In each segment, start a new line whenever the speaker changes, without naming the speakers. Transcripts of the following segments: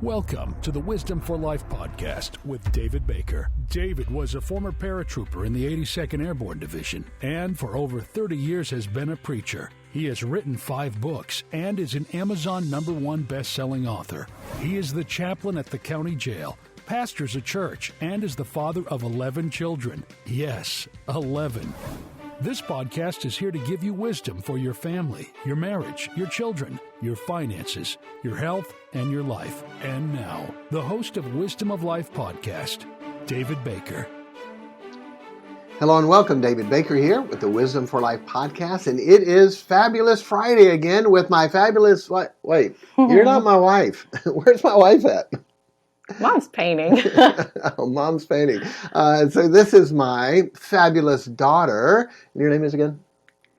Welcome to the Wisdom for Life podcast with David Baker. David was a former paratrooper in the 82nd Airborne Division and for over 30 years has been a preacher. He has written 5 books and is an Amazon #1 best-selling author. He is the chaplain at the county jail, pastors a church, and is the father of 11 children. Yes, 11. This podcast is here to give you wisdom for your family, your marriage, your children, your finances, your health, and your life. And now, the host of Wisdom of Life podcast, David Baker.
Hello and welcome. David Baker here with the Wisdom for Life podcast. And it is Fabulous Friday again with my fabulous... Wait, you're not my wife. Where's my wife at?
Mom's painting.
Oh, Mom's painting. So this is my fabulous daughter. And your name is again?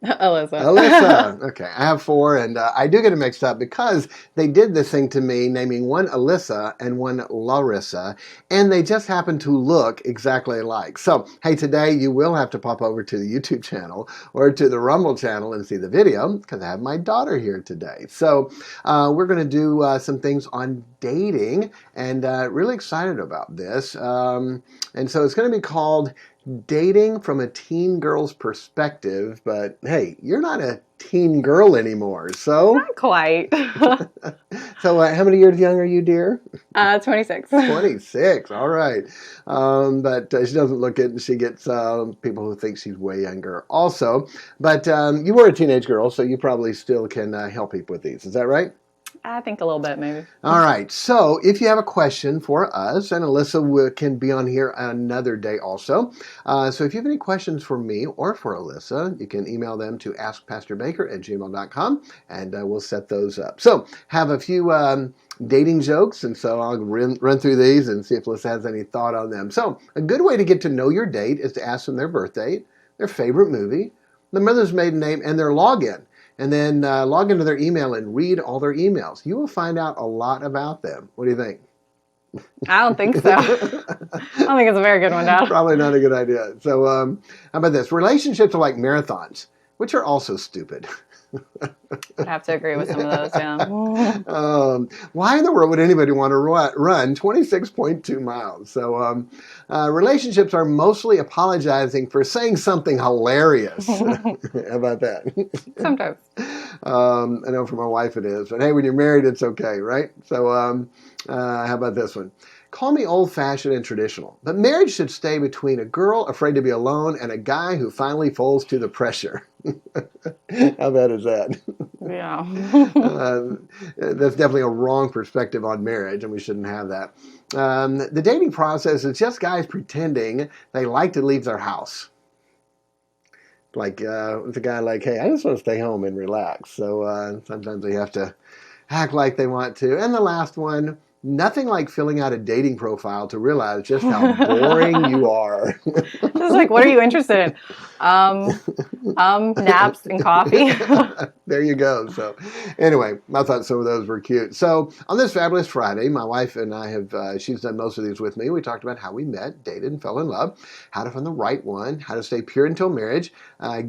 Alyssa.
Okay, I have 4, and I do get it mixed up because they did this thing to me, naming one Alyssa and one Larissa, and they just happen to look exactly alike. So, hey, today you will have to pop over to the YouTube channel or to the Rumble channel and see the video because I have my daughter here today. So, we're going to do some things on dating, and really excited about this. And so it's going to be called Dating from a Teen Girl's Perspective, but hey, you're not a teen girl anymore, so...
Not quite.
So how many years young are you, dear?
26.
26, all right. But she doesn't look it, and she gets people who think she's way younger also. But you were a teenage girl, so you probably still can help people with these. Is that right?
I think a little bit, maybe.
All right. So if you have a question for us, and Alyssa can be on here another day also. So if you have any questions for me or for Alyssa, you can email them to askpastorbaker@gmail.com, and we'll set those up. So have a few dating jokes, and so I'll run through these and see if Alyssa has any thought on them. So a good way to get to know your date is to ask them their birth date, their favorite movie, the mother's maiden name, and their login. And then log into their email and read all their emails. You will find out a lot about them. What do you think?
I don't think so. I don't think it's a very good one, Dad.
Probably not a good idea. So how about this? Relationships are like marathons, which are also stupid.
I'd have to agree with some of those, yeah.
Why in the world would anybody want to run 26.2 miles? So relationships are mostly apologizing for saying something hilarious. How about that?
Sometimes.
I know for my wife it is, but hey, when you're married, it's okay, right? So how about this one? Call me old-fashioned and traditional, but marriage should stay between a girl afraid to be alone and a guy who finally folds to the pressure. How bad is that?
Yeah.
That's definitely a wrong perspective on marriage, and we shouldn't have that. The dating process is just guys pretending they like to leave their house. Like, it's a guy like, hey, I just want to stay home and relax. So sometimes they have to act like they want to. And the last one, nothing like filling out a dating profile to realize just how boring you are.
Just like, what are you interested in? Naps and coffee.
There you go. So anyway, I thought some of those were cute. So on this Fabulous Friday, my wife and I have, she's done most of these with me. We talked about how we met, dated, and fell in love, how to find the right one, how to stay pure until marriage,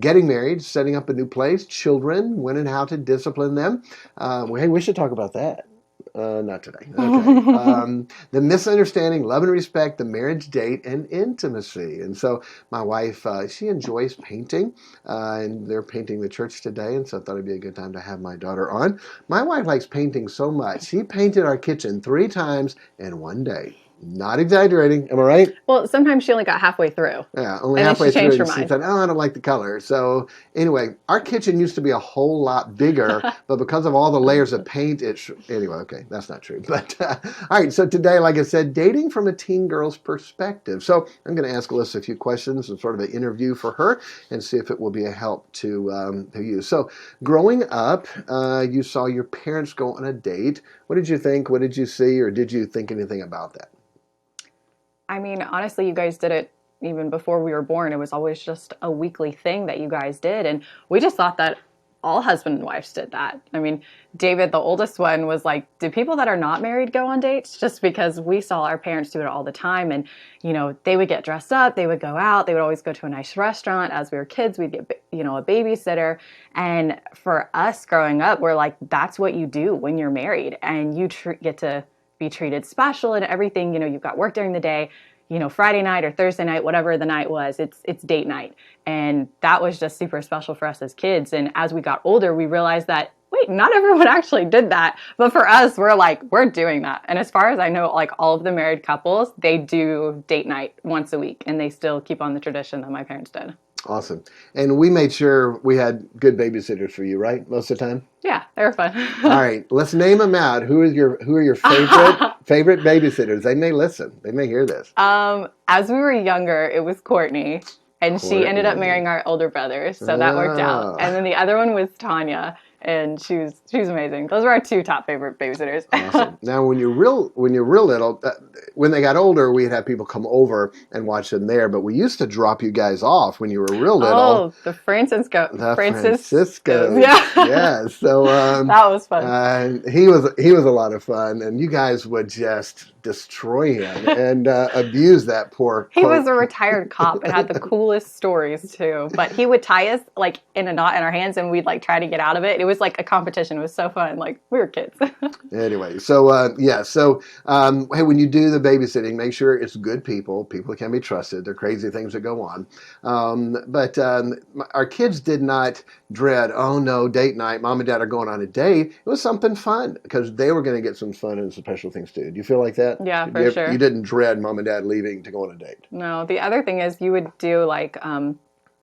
getting married, setting up a new place, children, when and how to discipline them. Hey, we should talk about that. Not today. Okay. The misunderstanding, love and respect, the marriage date, and intimacy. And so my wife, she enjoys painting, and they're painting the church today, and so I thought it'd be a good time to have my daughter on. My wife likes painting so much. She painted our kitchen 3 times in one day. Not exaggerating. Am I right?
Well, sometimes she only got halfway through.
Yeah, only
and
halfway
then she changed
through.
her
She
mind.
said, I don't like the color. So anyway, our kitchen used to be a whole lot bigger, but because of all the layers of paint, anyway, okay, that's not true. But all right, so today, like I said, dating from a teen girl's perspective. So I'm going to ask Alyssa a few questions and sort of an interview for her and see if it will be a help to you. So growing up, you saw your parents go on a date. What did you think? What did you see? Or did you think anything about that?
I mean, honestly, you guys did it even before we were born. It was always just a weekly thing that you guys did. And we just thought that all husband and wives did that. I mean, David, the oldest one, was like, do people that are not married go on dates? Just because we saw our parents do it all the time. And, you know, they would get dressed up, they would go out, they would always go to a nice restaurant. As we were kids, we'd get, you know, a babysitter. And for us growing up, we're like, that's what you do when you're married. And you get to be treated special and everything. You know, you've got work during the day, you know, Friday night or Thursday night, whatever the night was, it's date night. And that was just super special for us as kids. And as we got older, we realized that, wait, not everyone actually did that. But for us, we're like, we're doing that. And as far as I know, like all of the married couples, they do date night once a week, and they still keep on the tradition that my parents did.
Awesome. And we made sure we had good babysitters for you, right? Most of the time?
Yeah, they were fun.
All right, let's name them out. Who are your favorite babysitters? They may listen. They may hear this.
As we were younger, it was Courtney, and she ended up marrying our older brother, so that worked out. And then the other one was Tanya, and she was amazing. Those were our two top favorite babysitters.
Awesome. Now, when you're real little, when they got older, we'd have people come over and watch them there. But we used to drop you guys off when you were real little.
Oh, the Franciscos.
Yeah. Yeah. So
that was fun.
He was a lot of fun, and you guys would just destroy him and abuse that poor.
He was a retired cop and had the coolest stories too. But he would tie us like in a knot in our hands, and we'd like try to get out of it. It was like a competition. It was so fun. Like we were kids.
Anyway, so hey, when you do the babysitting, make sure it's good people that can be trusted. There are crazy things that go on, but our kids did not dread, oh no, date night, mom and dad are going on a date. It was something fun because they were going to get some fun and special things too. Do you feel like that?
Yeah, for sure.
You didn't dread mom and dad leaving to go on a date.
No, the other thing is you would do like an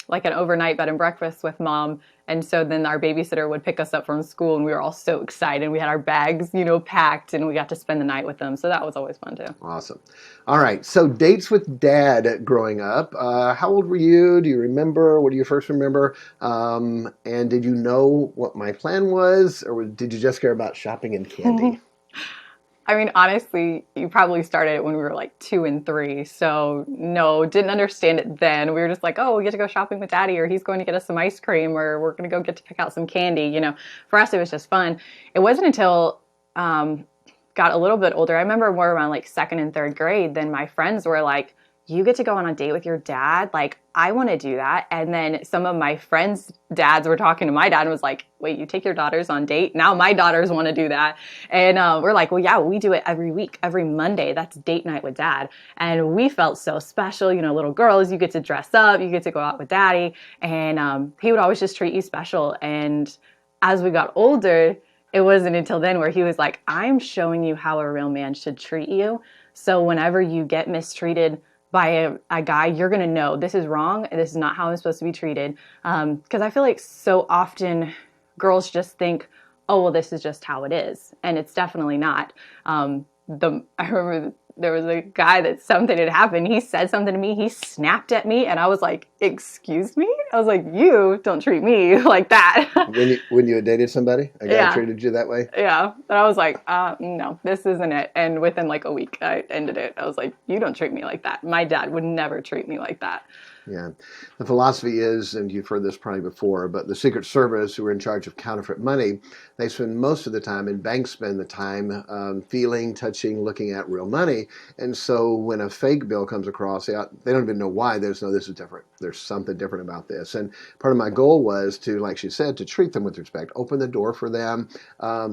overnight bed and breakfast with mom. And so then our babysitter would pick us up from school, and we were all so excited. We had our bags, packed, and we got to spend the night with them. So that was always fun too.
Awesome. All right. So dates with dad growing up. How old were you? Do you remember? What do you first remember? And did you know what my plan was, or did you just care about shopping and candy?
I mean, honestly, you probably started it when we were like 2 and 3. So no, didn't understand it then. We were just like, oh, we get to go shopping with daddy, or he's going to get us some ice cream, or we're going to go get to pick out some candy. For us, it was just fun. It wasn't until got a little bit older. I remember more around like 2nd and 3rd grade, then my friends were like, you get to go on a date with your dad? Like, I want to do that. And then some of my friends' dads were talking to my dad and was like, wait, you take your daughters on date? Now my daughters want to do that. And we're like, well, yeah, we do it every week, every Monday. That's date night with dad. And we felt so special. Little girls, you get to dress up, you get to go out with daddy. And he would always just treat you special. And as we got older, it wasn't until then where he was like, I'm showing you how a real man should treat you. So whenever you get mistreated by a guy, you're going to know this is wrong. This is not how I'm supposed to be treated. Because I feel like so often girls just think, oh, well, this is just how it is. And it's definitely not. I remember there was a guy that something had happened. He said something to me. He snapped at me. And I was like, excuse me? I was like, you don't treat me like that.
When you had dated somebody? A guy treated you that way?
Yeah. And I was like, no, this isn't it. And within like a week, I ended it. I was like, you don't treat me like that. My dad would never treat me like that.
Yeah. The philosophy is, and you've heard this probably before, but the Secret Service, who are in charge of counterfeit money, they spend most of the time, and banks spend the time feeling, touching, looking at real money. And so when a fake bill comes across, they don't even know why. They just know this is different. There's something different about this. And part of my goal was to, like she said, to treat them with respect, open the door for them,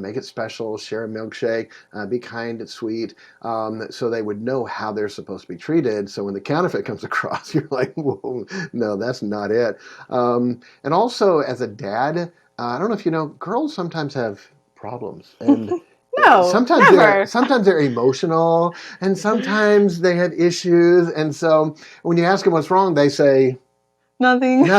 make it special, share a milkshake, be kind and sweet, so they would know how they're supposed to be treated. So when the counterfeit comes across, you're like, whoa, no, that's not it. And also, as a dad, I don't know if you know, girls sometimes have problems. And
no,
sometimes they're emotional, and sometimes they have issues. And so when you ask them what's wrong, they say,
Nothing.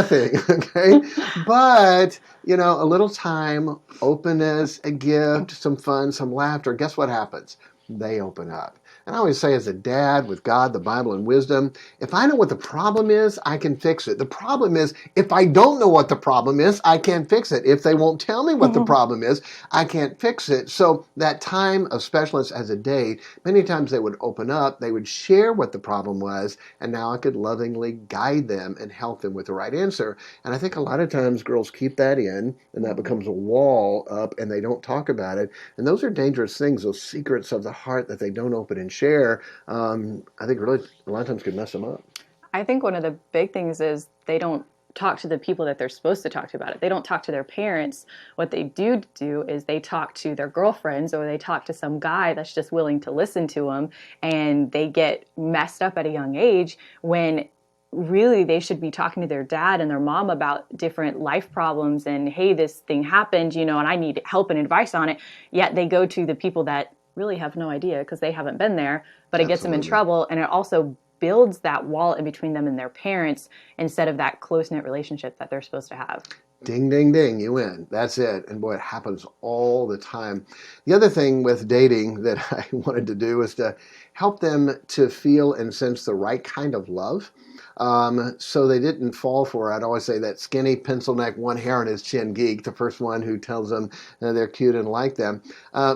Okay. But, a little time, openness, a gift, some fun, some laughter. Guess what happens? They open up. And I always say, as a dad with God, the Bible, and wisdom, if I know what the problem is, I can fix it. The problem is, if I don't know what the problem is, I can't fix it. If they won't tell me what the problem is, I can't fix it. So that time of specialness as a date, many times they would open up, they would share what the problem was, and now I could lovingly guide them and help them with the right answer. And I think a lot of times girls keep that in, and that becomes a wall up, and they don't talk about it. And those are dangerous things, those secrets of the heart that they don't open and share, I think really a lot of times could mess them up.
I think one of the big things is they don't talk to the people that they're supposed to talk to about it. They don't talk to their parents. What they do is they talk to their girlfriends, or they talk to some guy that's just willing to listen to them, and they get messed up at a young age when really they should be talking to their dad and their mom about different life problems and, hey, this thing happened, and I need help and advice on it. Yet they go to the people that really have no idea because they haven't been there, but it gets them in trouble, and it also builds that wall in between them and their parents instead of that close-knit relationship that they're supposed to have.
Ding, ding, ding, you win. That's it. And boy, it happens all the time. The other thing with dating that I wanted to do is to help them to feel and sense the right kind of love. So they didn't fall for, I'd always say, that skinny pencil neck, one hair on his chin geek, the first one who tells them they're cute and like them.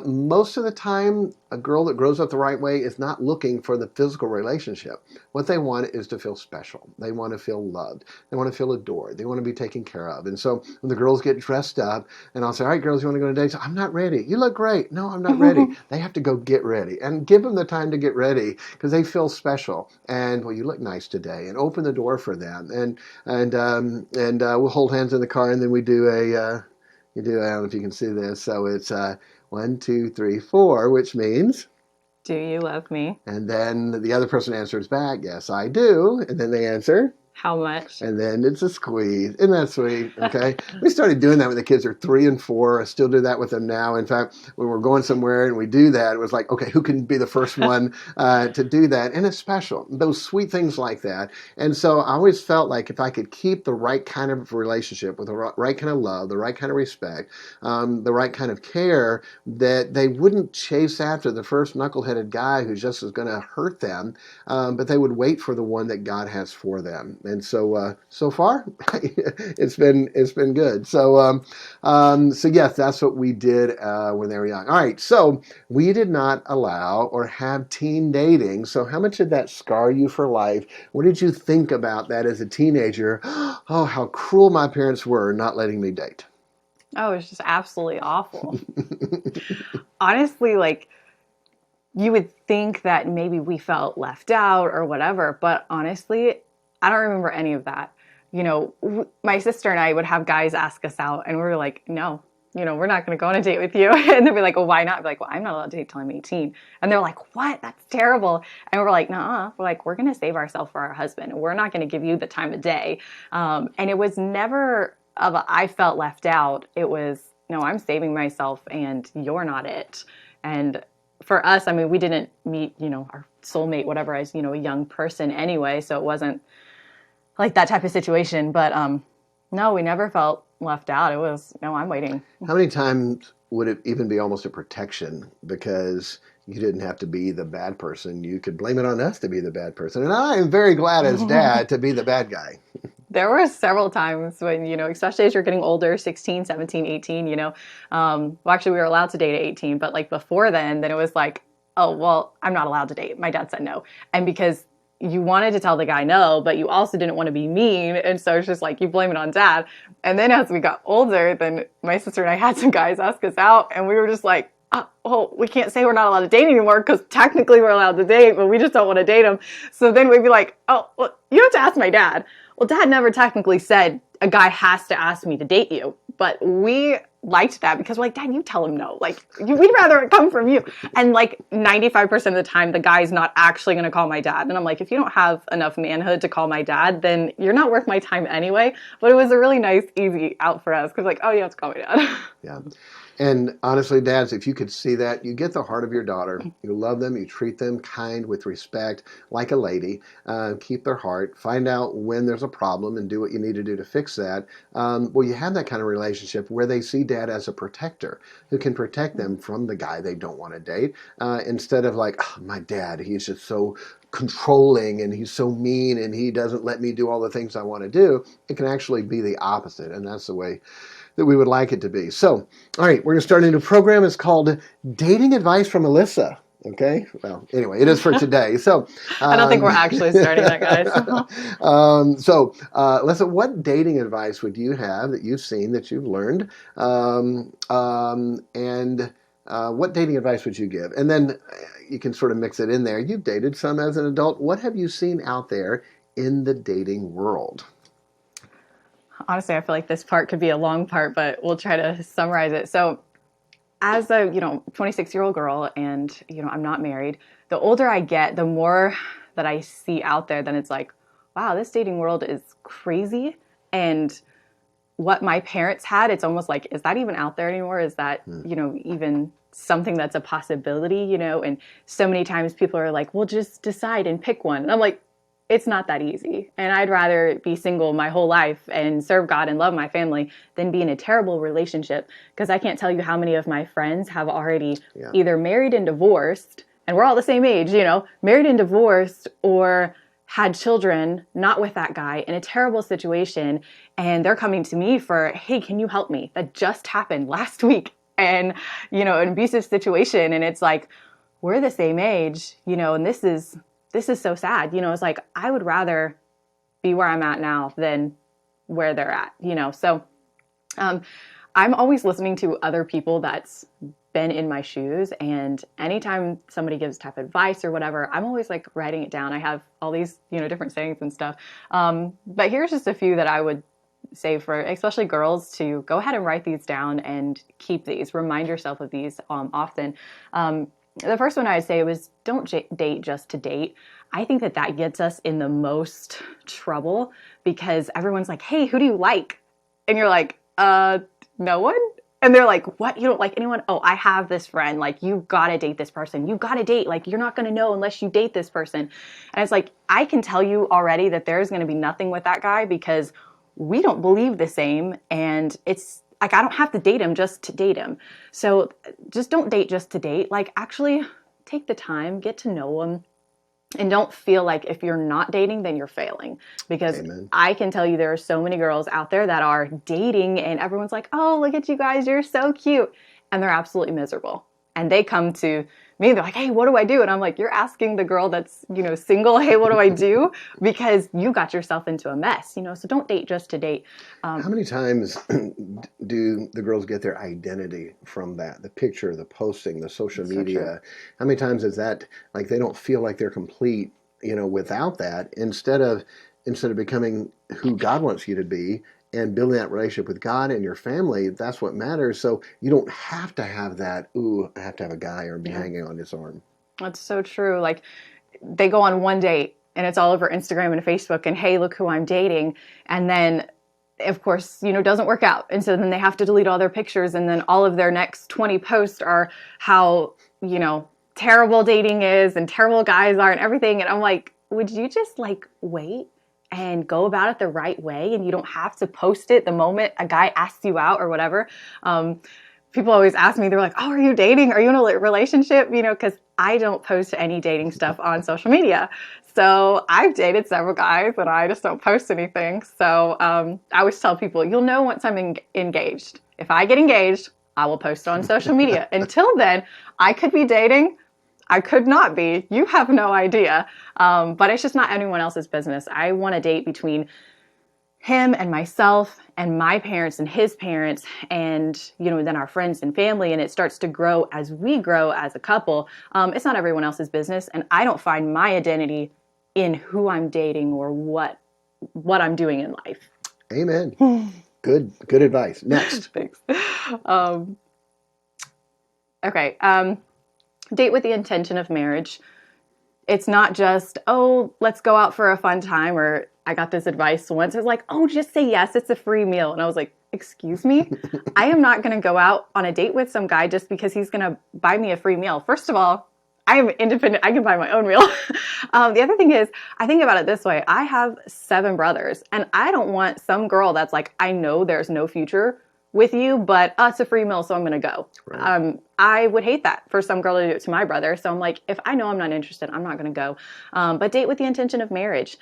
Most of the time, a girl that grows up the right way is not looking for the physical relationship. What they want is to feel special. They want to feel loved. They want to feel adored. They want to be taken care of. And so when the girls get dressed up, and I'll say, all right, girls, you want to go on a date? So, I'm not ready. You look great. No, I'm not ready. They have to go get ready. And give them the time to get ready because they feel special. And, well, you look nice today. And open the door for them. And we'll hold hands in the car, and then we do I don't know if you can see this. So it's 1, 2, 3, 4, which means,
do you love me?
And then the other person answers back, yes, I do. And then they answer,
how much?
And then it's a squeeze. Isn't that sweet? Okay. We started doing that when the kids are 3 and 4. I still do that with them now. In fact, when we're going somewhere and we do that, it was like, okay, who can be the first one to do that? And it's special. Those sweet things like that. And so I always felt like if I could keep the right kind of relationship with the right kind of love, the right kind of respect, the right kind of care, that they wouldn't chase after the first knuckleheaded guy who just is going to hurt them, but they would wait for the one that God has for them. And so far, it's been good. So yes, that's what we did when they were young. All right, so we did not allow or have teen dating. So how much did that scar you for life? What did you think about that as a teenager? Oh, how cruel my parents were not letting me date.
Oh, it's just absolutely awful. Honestly, like, you would think that maybe we felt left out or whatever, but honestly, I don't remember any of that. My sister and I would have guys ask us out, and we were like, no, we're not going to go on a date with you. And they'd be like, well, why not? I'd be like, well, I'm not allowed to date till I'm 18. And they're like, what? That's terrible. And we're like, nah. We're like, we're going to save ourselves for our husband. We're not going to give you the time of day. And it was never I felt left out. It was, no, I'm saving myself and you're not it. And for us, I mean, we didn't meet, our soulmate, whatever, as, a young person anyway. So it wasn't like that type of situation. But no, we never felt left out. It was, no, I'm waiting.
How many times would it even be almost a protection because you didn't have to be the bad person? You could blame it on us to be the bad person. And I am very glad as dad to be the bad guy.
There were several times when, especially as you're getting older, 16, 17, 18, well, actually we were allowed to date at 18, but like before then it was like, oh, well, I'm not allowed to date. My dad said no. And because you wanted to tell the guy no, but you also didn't want to be mean. And so it's just like, you blame it on dad. And then as we got older, then my sister and I had some guys ask us out, and we were just like, oh, we can't say we're not allowed to date anymore because technically we're allowed to date, but we just don't want to date him. So then we'd be like, oh, well, you have to ask my dad. Well, dad never technically said a guy has to ask me to date you, but we liked that because we're like, Dad, you tell him no. Like, we'd rather it come from you. And like 95% of the time, the guy's not actually going to call my dad. And I'm like, if you don't have enough manhood to call my dad, then you're not worth my time anyway. But it was a really nice, easy out for us because like, oh, you have to call my dad.
Yeah. And honestly, dads, if you could see that, you get the heart of your daughter. You love them. You treat them kind with respect, like a lady. Keep their heart. Find out when there's a problem and do what you need to do to fix that. Well, you have that kind of relationship where they see dad as a protector who can protect them from the guy they don't want to date. Instead of like, oh, my dad, he's just so controlling and he's so mean and he doesn't let me do all the things I want to do. It can actually be the opposite. And that's the way that we would like it to be. So, all right, we're going to start a new program. It's called Dating Advice from Alyssa. Okay? Well, anyway, it is for today. So
I don't think we're actually starting that, guys.
Alyssa, what dating advice would you have that you've seen, that you've learned? And what dating advice would you give? And then you can sort of mix it in there. You've dated some as an adult. What have you seen out there in the dating world?
honestly, I feel like this part could be a long part, but we'll try to summarize it. So as a, 26-year-old girl and, I'm not married, the older I get, the more that I see out there, then it's like, wow, this dating world is crazy. And what my parents had, it's almost like, is that even out there anymore? Is that, even something that's a possibility, And so many times people are like, well, just decide and pick one. And I'm like, it's not that easy. And I'd rather be single my whole life and serve God and love my family than be in a terrible relationship. Because I can't tell you how many of my friends have already either married and divorced, and we're all the same age, married and divorced, or had children not with that guy in a terrible situation. And they're coming to me for, hey, can you help me? That just happened last week. And, an abusive situation. And it's like, we're the same age, and this is so sad. It's like, I would rather be where I'm at now than where they're at, So I'm always listening to other people that's been in my shoes. And anytime somebody gives tough advice or whatever, I'm always like writing it down. I have all these, different sayings and stuff. But here's just a few that I would say for especially girls to go ahead and write these down and keep these. Remind yourself of these often. The first one I'd say was don't date just to date. I think that gets us in the most trouble because everyone's like, hey, who do you like? And you're like, no one? And they're like, what? You don't like anyone? Oh, I have this friend. Like, you gotta date this person. You gotta date. Like, you're not gonna know unless you date this person. And it's like, I can tell you already that there's gonna be nothing with that guy because we don't believe the same. And it's like, I don't have to date him just to date him. So just don't date just to date. Like, actually take the time, get to know him. And don't feel like if you're not dating, then you're failing. Because
Amen.
I can tell you there are so many girls out there that are dating and everyone's like, oh, look at you guys, you're so cute. And they're absolutely miserable. And they come to me, they're like, hey, what do I do? And I'm like, you're asking the girl that's, single, hey, what do I do? Because you got yourself into a mess, so don't date just to date.
How many times do the girls get their identity from that? The picture, the posting, the social media. How many times is that like they don't feel like they're complete, without that instead of becoming who God wants you to be and building that relationship with God and your family, that's what matters. So you don't have to have that, I have to have a guy or be hanging on his arm.
That's so true. Like they go on one date and it's all over Instagram and Facebook and hey, look who I'm dating. And then of course, doesn't work out. And so then they have to delete all their pictures and then all of their next 20 posts are how, terrible dating is and terrible guys are and everything. And I'm like, would you just like wait and go about it the right way? And you don't have to post it the moment a guy asks you out or whatever. People always ask me, they're like, oh, are you dating? Are you in a relationship? Because I don't post any dating stuff on social media. So I've dated several guys and I just don't post anything. So I always tell people, you'll know once I'm engaged. If I get engaged, I will post on social media. Until then, I could be dating. I could not be. You have no idea. But it's just not anyone else's business. I want to date between him and myself and my parents and his parents and, then our friends and family. And it starts to grow as we grow as a couple. It's not everyone else's business. And I don't find my identity in who I'm dating or what I'm doing in life.
Amen. Good advice. Next.
Thanks. Okay. Date with the intention of marriage. It's not just, oh, let's go out for a fun time, or I got this advice once. It was like, oh, just say yes, it's a free meal. And I was like, excuse me? I am not going to go out on a date with some guy just because he's going to buy me a free meal. First of all, I am independent. I can buy my own meal. The other thing is, I think about it this way. I have 7 brothers, and I don't want some girl that's like, I know there's no future with you, but it's a free meal, so I'm going to go. Right. I would hate that for some girl to do it to my brother. So I'm like, if I know I'm not interested, I'm not going to go. But date with the intention of marriage.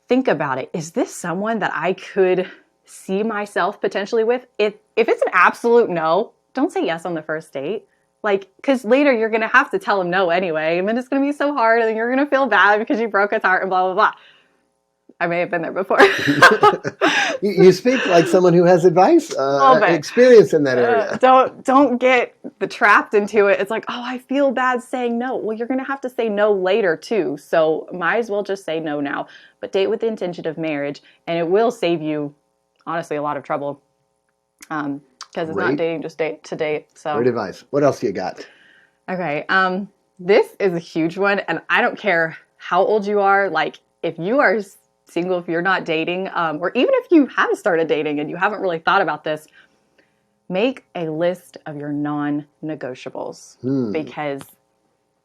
Think about it. Is this someone that I could see myself potentially with? If it's an absolute no, don't say yes on the first date. Like, because later you're going to have to tell him no anyway. And then it's going to be so hard and then you're going to feel bad because you broke his heart and blah, blah, blah. I may have been there before.
You speak like someone who has advice, experience in that area.
Don't get trapped into it. It's like, oh, I feel bad saying no. Well, you're going to have to say no later too. So might as well just say no now. But date with the intention of marriage, and it will save you honestly a lot of trouble because it's not
Great.
dating just date to date. So
Great advice. What else you got?
okay, this is a huge one, and I don't care how old you are. Like, if you are single, if you're not dating, or even if you haven't started dating and you haven't really thought about this, make a list of your non-negotiables. Because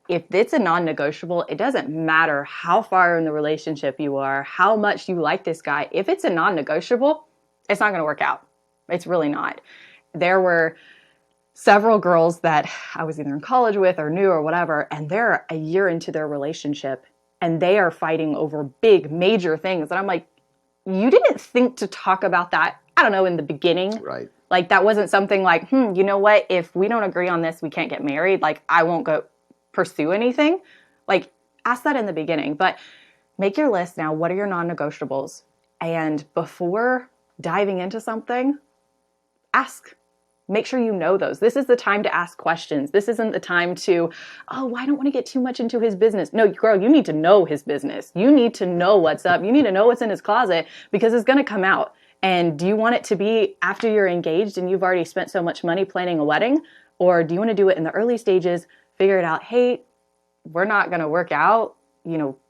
if it's a non-negotiable, it doesn't matter how far in the relationship you are, how much you like this guy. If it's a non-negotiable, it's not going to work out. It's really not. There were several girls that I was either in college with or knew or whatever, and they're a year into their relationship and they are fighting over big, major things. And I'm like, you didn't think to talk about that, I don't know, in the beginning.
Right.
Like, that wasn't something like, you know what, if we don't agree on this, we can't get married. Like, I won't go pursue anything. Like, ask that in the beginning. But make your list now. What are your non-negotiables? And before diving into something, ask. Make sure you know those. This is the time to ask questions. This isn't the time to, oh, I don't want to get too much into his business. No, girl, you need to know his business. You need to know what's up. You need to know what's in his closet because it's going to come out. And do you want it to be after you're engaged and you've already spent so much money planning a wedding? Or do you want to do it in the early stages, figure it out, hey, we're not going to work out,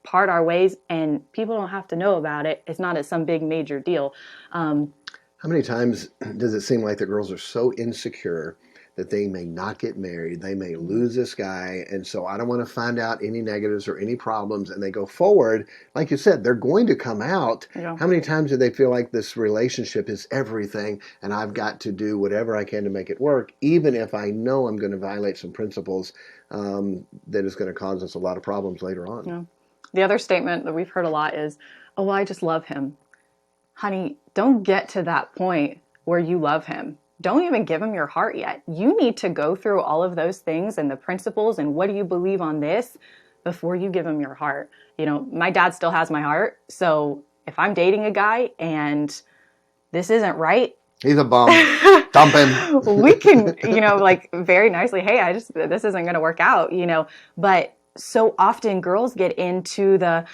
part our ways, and people don't have to know about it. It's not some big major deal.
How many times does it seem like the girls are so insecure that they may not get married, they may lose this guy, and so I don't want to find out any negatives or any problems, and they go forward. Like you said, they're going to come out.
Yeah.
How many times do they feel like this relationship is everything, and I've got to do whatever I can to make it work, even if I know I'm going to violate some principles that is going to cause us a lot of problems later on.
Yeah. The other statement that we've heard a lot is, oh, well, I just love him. Honey, don't get to that point where you love him. Don't even give him your heart yet. You need to go through all of those things and the principles and what do you believe on this before you give him your heart. My dad still has my heart. So if I'm dating a guy and this isn't right,
he's a bum. Dump him.
We can, like very nicely, hey, this isn't going to work out, but so often girls get into the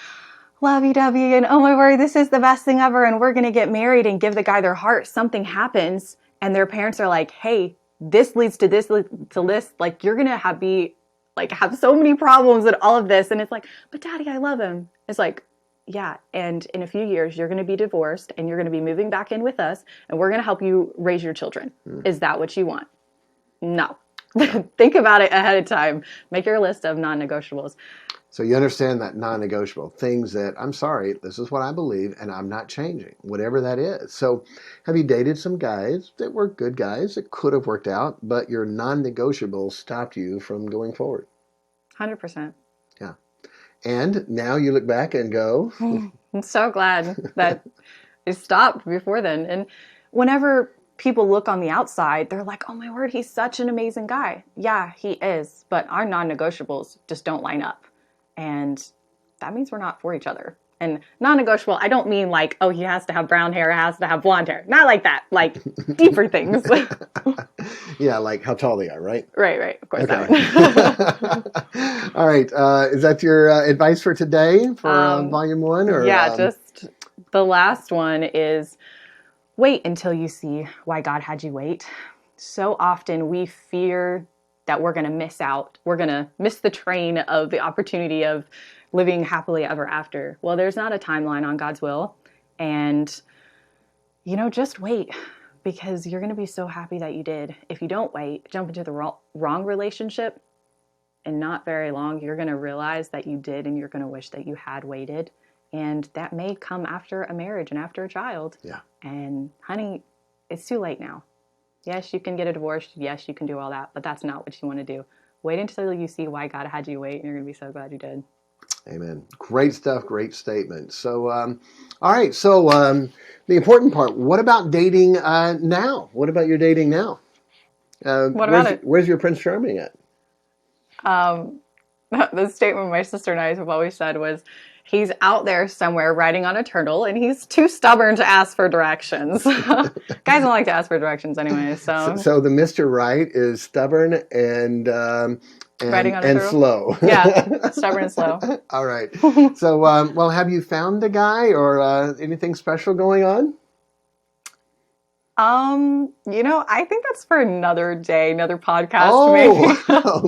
lovey-dovey and oh my word, this is the best thing ever and we're going to get married and give the guy their heart. Something happens and their parents are like, hey, this leads to this, to this. Like, you're going to have so many problems and all of this. And it's like, but daddy, I love him. It's like, yeah. And in a few years, you're going to be divorced and you're going to be moving back in with us and we're going to help you raise your children. Is that what you want? No. Think about it ahead of time. Make your list of non-negotiables.
So you understand that non-negotiable things that, I'm sorry, this is what I believe and I'm not changing, whatever that is. So have you dated some guys that were good guys that could have worked out, but your non-negotiables stopped you from going forward?
100%.
Yeah. And now you look back and go,
I'm so glad that it stopped before then. And whenever people look on the outside, they're like, oh my word, he's such an amazing guy. Yeah, he is. But our non-negotiables just don't line up. And that means we're not for each other. And non-negotiable, I don't mean like, oh, he has to have brown hair, has to have blonde hair. Not like that. Like deeper things.
Yeah, like how tall they are, right?
Right. Of course.
Okay. All right. Is that your advice for today for volume 1? Or,
yeah, just the last one is wait until you see why God had you wait. So often we fear that we're going to miss out. We're going to miss the train of the opportunity of living happily ever after. Well, there's not a timeline on God's will. And, just wait because you're going to be so happy that you did. If you don't wait, jump into the wrong relationship and not very long, you're going to realize that you did and you're going to wish that you had waited. And that may come after a marriage and after a child.
Yeah.
And honey, it's too late now. Yes, you can get a divorce. Yes, you can do all that, but that's not what you want to do. Wait until you see why God had you wait, and you're going to be so glad you did.
Amen. Great stuff. Great statement. So, all right. So, the important part, what about dating now? What about your dating now?
What about it?
Where's your Prince Charming at?
The statement my sister and I have always said was, he's out there somewhere riding on a turtle, and he's too stubborn to ask for directions. Guys don't like to ask for directions anyway. So
the Mr. Right is stubborn and
riding on a turtle?
Slow.
Yeah, stubborn and slow.
All right. So, have you found a guy or anything special going on?
I think that's for another day, another podcast,
Oh,
maybe.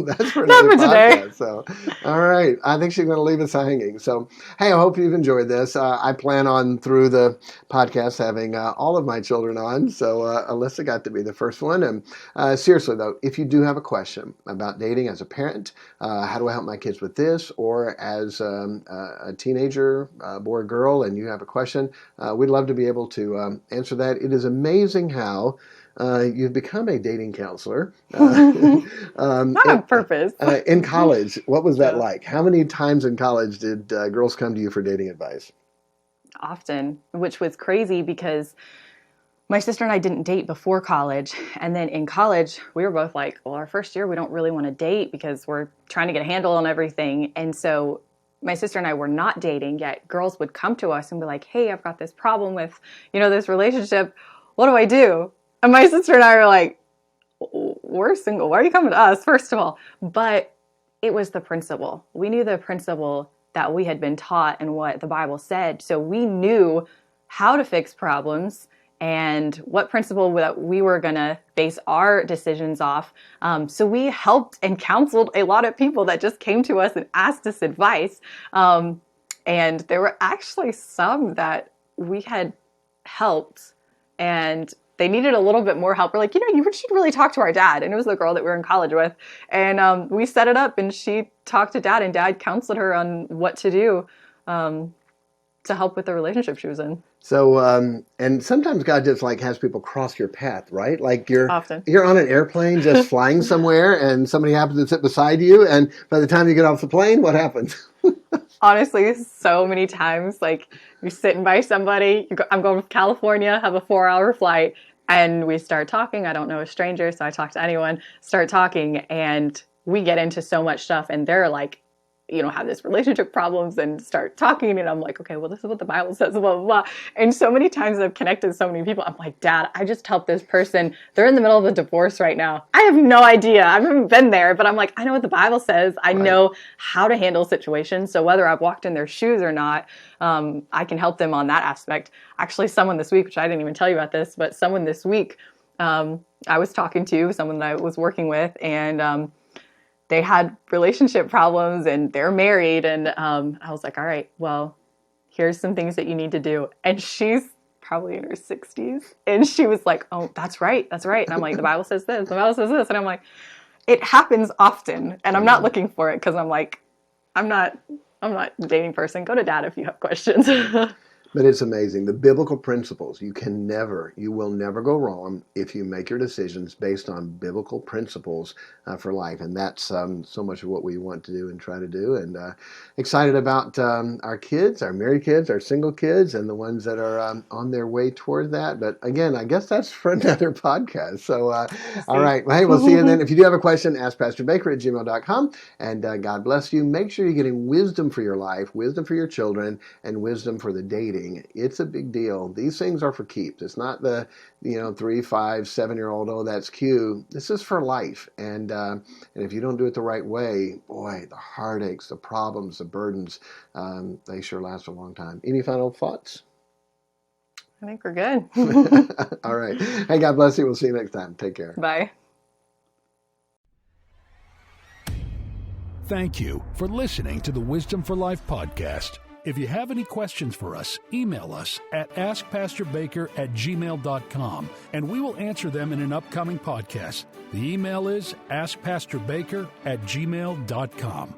that's for
Not
another
for today.
podcast. So, all right. I think she's going to leave us hanging. So, hey, I hope you've enjoyed this. I plan on through the podcast having all of my children on. So, Alyssa got to be the first one. And seriously, though, if you do have a question about dating as a parent, how do I help my kids with this? Or as a teenager, boy or girl, and you have a question, we'd love to be able to answer that. It is amazing how you've become a dating counselor.
Not on purpose.
In college, what was that
Yeah.
like? How many times in college did girls come to you for dating advice?
Often, which was crazy because my sister and I didn't date before college. And then in college, we were both like, well, our first year, we don't really want to date because we're trying to get a handle on everything. And so my sister and I were not dating, yet girls would come to us and be like, hey, I've got this problem with, this relationship. What do I do? And my sister and I were like, we're single. Why are you coming to us, first of all? But it was the principle. We knew the principle that we had been taught and what the Bible said. So we knew how to fix problems and what principle that we were going to base our decisions off. So we helped and counseled a lot of people that just came to us and asked us advice. And there were actually some that we had helped and they needed a little bit more help. We're like, you should really talk to our dad. And it was the girl that we were in college with. And we set it up and she talked to dad and dad counseled her on what to do to help with the relationship she was in.
So, and sometimes God just has people cross your path, right? Like you're
Often.
You're on an airplane just flying somewhere and somebody happens to sit beside you. And by the time you get off the plane, what happens?
Honestly, so many times, you're sitting by somebody, I'm going to California, have a 4-hour flight, and we start talking. I don't know a stranger, so I talk to anyone, start talking, and we get into so much stuff, and they're like, have this relationship problems and start talking. And I'm like, okay, well, this is what the Bible says, blah, blah, blah. And so many times I've connected so many people. I'm like, Dad, I just helped this person. They're in the middle of a divorce right now. I have no idea. I haven't been there, but I'm like, I know what the Bible says. I know how to handle situations. So whether I've walked in their shoes or not, I can help them on that aspect. Actually, someone this week, which I didn't even tell you about this, but someone this week, I was talking to someone that I was working with, and they had relationship problems and they're married. And I was like, all right, well, here's some things that you need to do. And she's probably in her 60s. And she was like, oh, that's right. And I'm like, the Bible says this, the Bible says this. And I'm like, it happens often. And I'm not looking for it because I'm like, I'm not a dating person. Go to dad if you have questions.
But it's amazing. The biblical principles, you will never go wrong if you make your decisions based on biblical principles for life. And that's so much of what we want to do and try to do. And excited about our kids, our married kids, our single kids, and the ones that are on their way toward that. But again, I guess that's for another podcast. So, all right. Well, hey, we'll see you then. If you do have a question, ask Pastor Baker at gmail.com. And God bless you. Make sure you're getting wisdom for your life, wisdom for your children, and wisdom for the dating. It's a big deal. These things are for keeps. It's not the 3, 5, 7-year-old. Oh, that's cute. This is for life. And if you don't do it the right way, boy, the heartaches, the problems, the burdens, they sure last a long time. Any final thoughts?
I think we're good.
All right. Hey, God bless you. We'll see you next time. Take care.
Bye.
Thank you for listening to the Wisdom for Life podcast. If you have any questions for us, email us at askpastorbaker@gmail.com, and we will answer them in an upcoming podcast. The email is askpastorbaker@gmail.com.